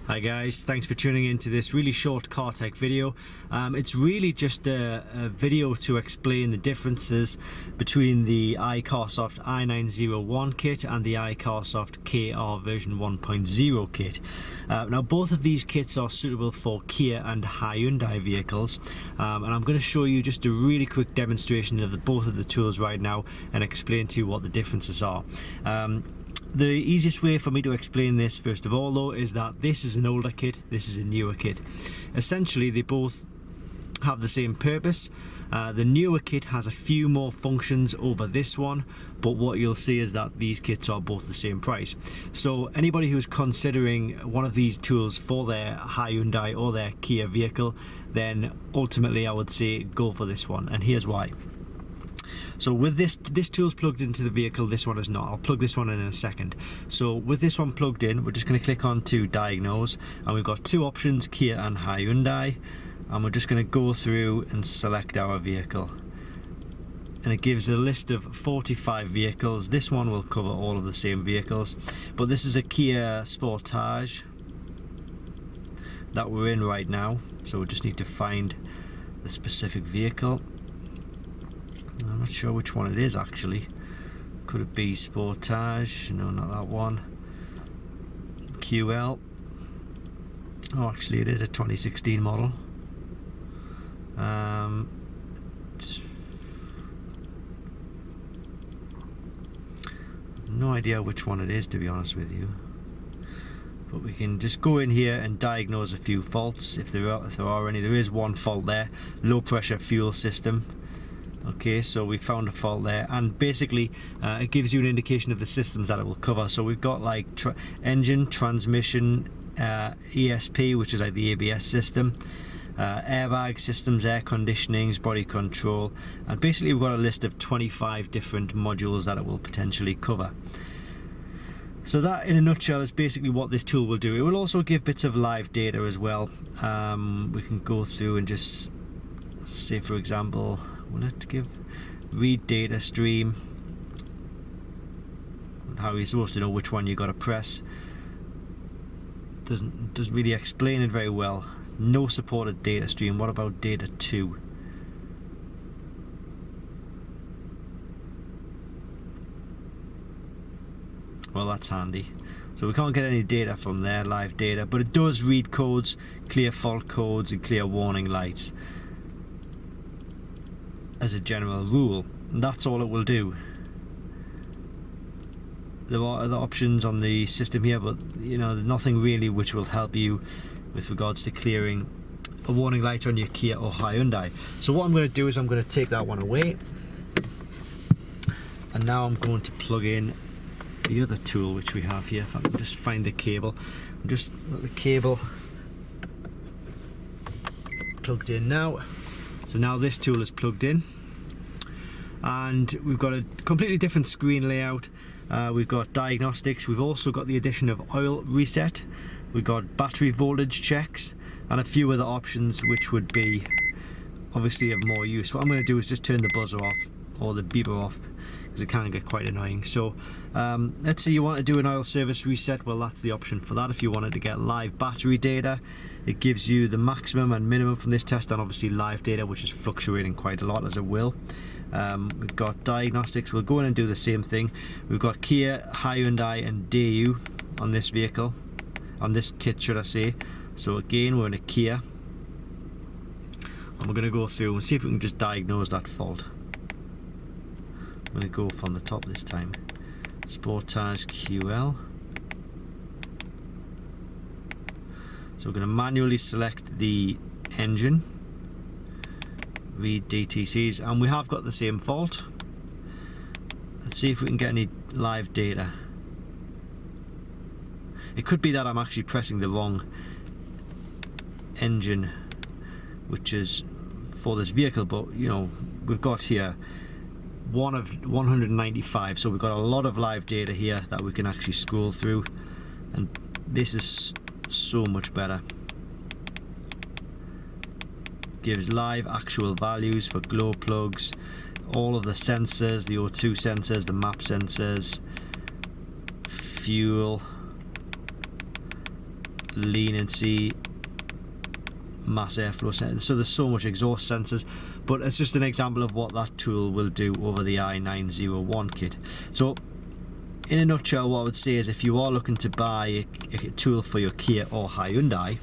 Hi guys, thanks for tuning in to this really short car tech video. It's really just a video to explain the differences between the iCarsoft i901 kit and the iCarsoft KR version 1.0 kit. Now both of these kits are suitable for Kia and Hyundai vehicles, and I'm going to show you just a really quick demonstration of both of the tools right now and explain to you what the differences are. The easiest way for me to explain this, first of all though, is that this is an older kit, this is a newer kit. Essentially they both have the same purpose. The newer kit has a few more functions over this one, but what you'll see is that these kits are both the same price. So anybody who's considering one of these tools for their Hyundai or their Kia vehicle, then ultimately I would say go for this one, and here's why. So with this tool's plugged into the vehicle, this one is not. I'll plug this one in a second. So with this one plugged in, we're just going to click on to diagnose, and we've got two options, Kia and Hyundai, and we're just going to go through and select our vehicle. And it gives a list of 45 vehicles. This one will cover all of the same vehicles, but this is a Kia Sportage that we're in right now, so we just need to find the specific vehicle. I'm not sure which one it is actually. Could it be Sportage? No, not that one. QL. Oh, actually it is a 2016 model. No idea which one it is, to be honest with you. But we can just go in here and diagnose a few faults if there are any. There is one fault there, low pressure fuel system. Okay, so we found a fault there, and basically it gives you an indication of the systems that it will cover. So we've got like engine, transmission, ESP, which is like the ABS system, airbag systems, air conditionings, body control, and basically we've got a list of 25 different modules that it will potentially cover. So that in a nutshell is basically what this tool will do. It will also give bits of live data as well. We can go through and just say, for example, will it give read data stream, how you're supposed to know which one you got to press. Doesn't really explain it very well. No supported data stream. What about data 2? Well, that's handy. So we can't get any data from there, live data, but it does read codes, clear fault codes and clear warning lights as a general rule, and that's all it will do. There are other options on the system here, but you know, nothing really which will help you with regards to clearing a warning light on your Kia or Hyundai. So what I'm going to do is I'm going to take that one away, and now I'm going to plug in the other tool which we have here. If I can just find the cable, just got the cable plugged in now. So now this tool is plugged in, and we've got a completely different screen layout. We've got diagnostics, we've also got the addition of oil reset, we've got battery voltage checks, and a few other options which would be obviously of more use. What I'm going to do is just turn the buzzer off, or the beeper off, because it can get quite annoying. So let's say you want to do an oil service reset. Well, that's the option for that. If you wanted to get live battery data, it gives you the maximum and minimum from this test, and obviously live data, which is fluctuating quite a lot, as it will. We've got diagnostics. We'll go in and do the same thing. We've got Kia, Hyundai and Daewoo on this vehicle, on this kit should I say. So again, we're in a Kia, and we're going to go through and see if we can just diagnose that fault. I'm going to go from the top this time. Sportage QL. So we're going to manually select the engine, read DTCs, and we have got the same fault. Let's see if we can get any live data. It could be that I'm actually pressing the wrong engine, which is for this vehicle, but you know, we've got here one of 195, so we've got a lot of live data here that we can actually scroll through, and this is so much better. Gives live actual values for glow plugs, all of the sensors, the O2 sensors, the map sensors, fuel, leniency, mass airflow settings. So there's so much exhaust sensors, but it's just an example of what that tool will do over the i901 kit. So in a nutshell, what I would say is if you are looking to buy a tool for your Kia or Hyundai,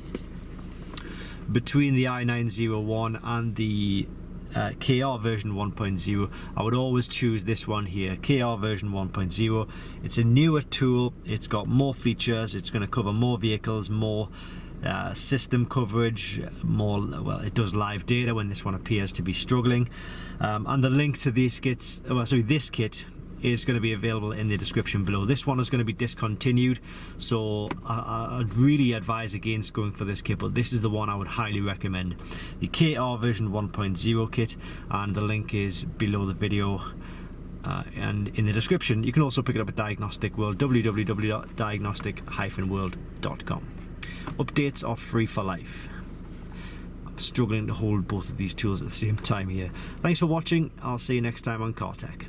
between the i901 and the KR version 1.0, I would always choose this one here, KR version 1.0. It's a newer tool, it's got more features, it's going to cover more vehicles, more system coverage, more, well, it does live data when this one appears to be struggling, and the link to these kits, this kit is going to be available in the description below. This one is going to be discontinued, so I'd really advise against going for this kit, but this is the one I would highly recommend, the KR version 1.0 kit, and the link is below the video and in the description. You can also pick it up at Diagnostic World, www.diagnostic-world.com. Updates are free for life. I'm struggling to hold both of these tools at the same time here. Thanks for watching. I'll see you next time on Car Tech.